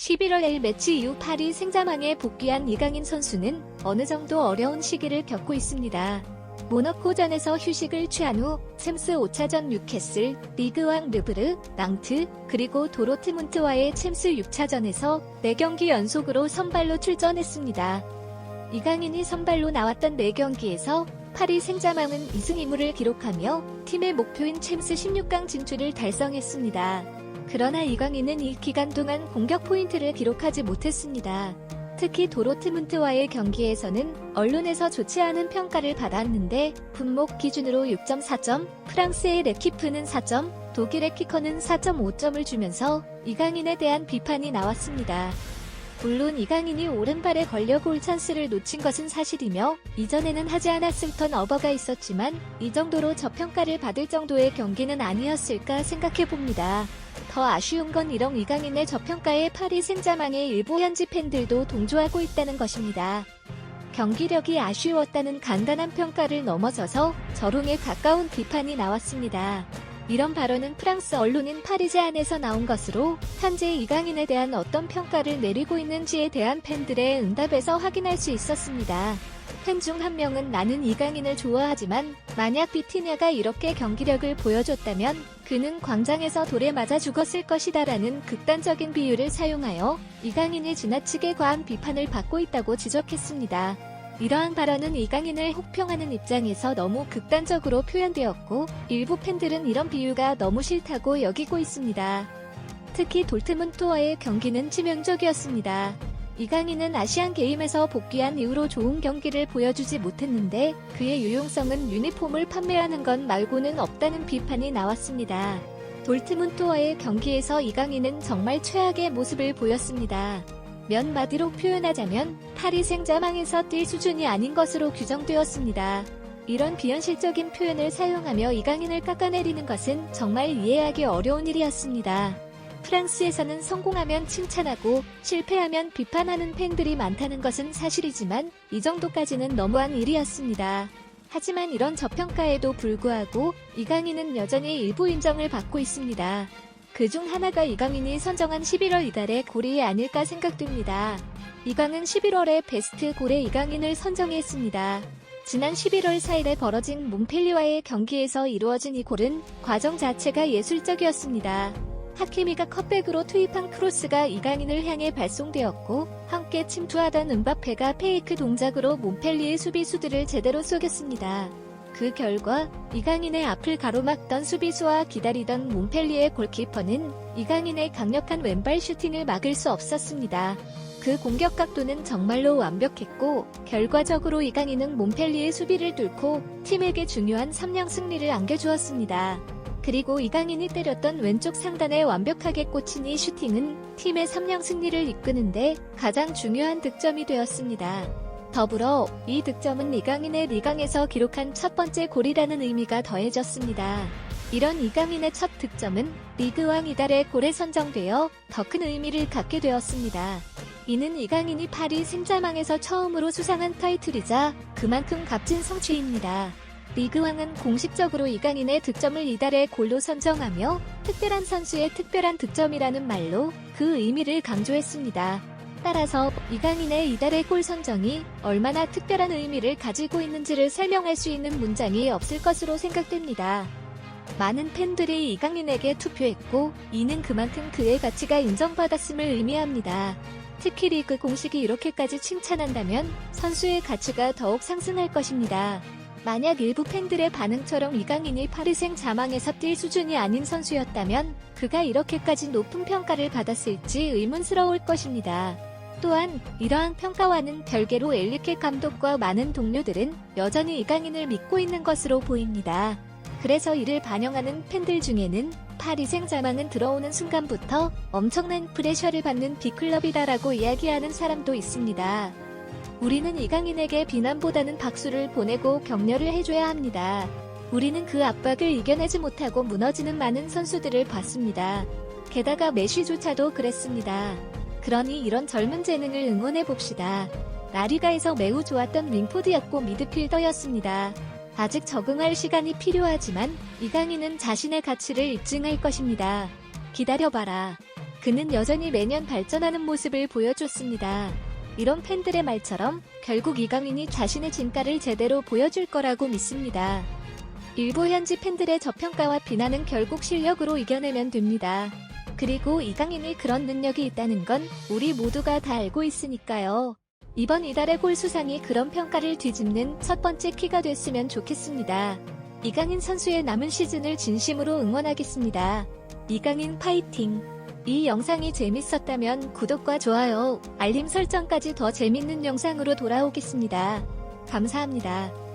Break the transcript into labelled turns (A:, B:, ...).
A: 11월 L매치 이후 파리 생자망에 복귀한 이강인 선수는 어느 정도 어려운 시기를 겪고 있습니다. 모나코전에서 휴식을 취한 후 챔스 5차전 뉴캐슬, 리그왕 르브르, 낭트, 그리고 도르트문트와의 챔스 6차전에서 4경기 연속으로 선발로 출전했습니다. 이강인이 선발로 나왔던 4경기에서 파리 생자망은 2승 2무를 기록하며 팀의 목표인 챔스 16강 진출을 달성했습니다. 그러나 이강인은 이 기간 동안 공격 포인트를 기록하지 못했습니다. 특히 도르트문트와의 경기에서는 언론에서 좋지 않은 평가를 받았는데 분목 기준으로 6.4점, 프랑스의 레키프는 4점, 독일의 키커는 4.5점을 주면서 이강인에 대한 비판이 나왔습니다. 물론 이강인이 오른발에 걸려 골 찬스를 놓친 것은 사실이며 이전에는 하지 않았을 턴오버가 있었지만 이 정도로 저평가를 받을 정도의 경기는 아니었을까 생각해봅니다. 더 아쉬운 건 이런 이강인의 저평가에 파리 생자망의 일부 현지 팬들도 동조하고 있다는 것입니다. 경기력이 아쉬웠다는 간단한 평가를 넘어서서 저롱에 가까운 비판이 나왔습니다. 이런 발언은 프랑스 언론인 파리제안에서 나온 것으로 현재 이강인에 대한 어떤 평가를 내리고 있는지에 대한 팬들의 응답에서 확인할 수 있었습니다. 팬 중 한 명은 나는 이강인을 좋아하지만 만약 비티냐가 이렇게 경기력을 보여줬다면 그는 광장에서 돌에 맞아 죽었을 것이다 라는 극단적인 비유를 사용하여 이강인이 지나치게 과한 비판을 받고 있다고 지적했습니다. 이러한 발언은 이강인을 혹평하는 입장에서 너무 극단적으로 표현되었고 일부 팬들은 이런 비유가 너무 싫다고 여기고 있습니다. 특히 도르트문트와의 경기는 치명적이었습니다. 이강인은 아시안게임에서 복귀한 이후로 좋은 경기를 보여주지 못했는데 그의 유용성은 유니폼을 판매하는 것 말고는 없다는 비판이 나왔습니다. 도르트문트와의 경기에서 이강인은 정말 최악의 모습을 보였습니다. 몇 마디로 표현하자면 파리 생자망에서 뛸 수준이 아닌 것으로 규정되었습니다. 이런 비현실적인 표현을 사용하며 이강인을 깎아내리는 것은 정말 이해하기 어려운 일이었습니다. 프랑스에서는 성공하면 칭찬하고 실패하면 비판하는 팬들이 많다는 것은 사실이지만 이 정도까지는 너무한 일이었습니다. 하지만 이런 저평가에도 불구하고 이강인은 여전히 일부 인정을 받고 있습니다. 그중 하나가 이강인이 선정한 11월 이달의 골이 아닐까 생각됩니다. 이강은 11월에 베스트 골에 이강인을 선정했습니다. 지난 11월 4일에 벌어진 몬펠리와의 경기에서 이루어진 이 골은 과정 자체가 예술적이었습니다. 하키미가 컷백으로 투입한 크로스가 이강인을 향해 발송되었고 함께 침투하던 음바페가 페이크 동작으로 몬펠리의 수비수들을 제대로 속였습니다. 그 결과 이강인의 앞을 가로막던 수비수와 기다리던 몬펠리의 골키퍼는 이강인의 강력한 왼발 슈팅을 막을 수 없었습니다. 그 공격 각도는 정말로 완벽했고 결과적으로 이강인은 몬펠리의 수비를 뚫고 팀에게 중요한 3령 승리를 안겨주었습니다. 그리고 이강인이 때렸던 왼쪽 상단에 완벽하게 꽂힌 이 슈팅은 팀의 3령 승리를 이끄는데 가장 중요한 득점이 되었습니다. 더불어 이 득점은 이강인의 리강에서 기록한 첫 번째 골이라는 의미가 더해졌습니다. 이런 이강인의 첫 득점은 리그왕 이달의 골에 선정되어 더 큰 의미를 갖게 되었습니다. 이는 이강인이 파리 생자망에서 처음으로 수상한 타이틀이자 그만큼 값진 성취입니다. 리그왕은 공식적으로 이강인의 득점을 이달의 골로 선정하며 특별한 선수의 특별한 득점이라는 말로 그 의미를 강조했습니다. 따라서 이강인의 이달의 골 선정이 얼마나 특별한 의미를 가지고 있는지를 설명할 수 있는 문장이 없을 것으로 생각됩니다. 많은 팬들이 이강인에게 투표했고 이는 그만큼 그의 가치가 인정받았음을 의미합니다. 특히 리그 공식이 이렇게까지 칭찬한다면 선수의 가치가 더욱 상승할 것입니다. 만약 일부 팬들의 반응처럼 이강인이 파리 생자망에서 뛸 수준이 아닌 선수였다면 그가 이렇게까지 높은 평가를 받았을지 의문스러울 것입니다. 또한 이러한 평가와는 별개로 엘리케 감독과 많은 동료들은 여전히 이강인을 믿고 있는 것으로 보입니다. 그래서 이를 반영하는 팬들 중에는 파리 생자망은 들어오는 순간부터 엄청난 프레셔를 받는 빅클럽이다라고 이야기하는 사람도 있습니다. 우리는 이강인에게 비난보다는 박수를 보내고 격려를 해줘야 합니다. 우리는 그 압박을 이겨내지 못하고 무너지는 많은 선수들을 봤습니다. 게다가 메시조차도 그랬습니다. 그러니 이런 젊은 재능을 응원해봅시다. 라리가에서 매우 좋았던 윙포드였고 미드필더였습니다. 아직 적응할 시간이 필요하지만 이강인은 자신의 가치를 입증할 것입니다. 기다려봐라. 그는 여전히 매년 발전하는 모습을 보여줬습니다. 이런 팬들의 말처럼 결국 이강인이 자신의 진가를 제대로 보여줄 거라고 믿습니다. 일부 현지 팬들의 저평가와 비난은 결국 실력으로 이겨내면 됩니다. 그리고 이강인이 그런 능력이 있다는 건 우리 모두가 다 알고 있으니까요. 이번 이달의 골 수상이 그런 평가를 뒤집는 첫 번째 키가 됐으면 좋겠습니다. 이강인 선수의 남은 시즌을 진심으로 응원하겠습니다. 이강인 파이팅! 이 영상이 재밌었다면 구독과 좋아요, 알림 설정까지 더 재밌는 영상으로 돌아오겠습니다. 감사합니다.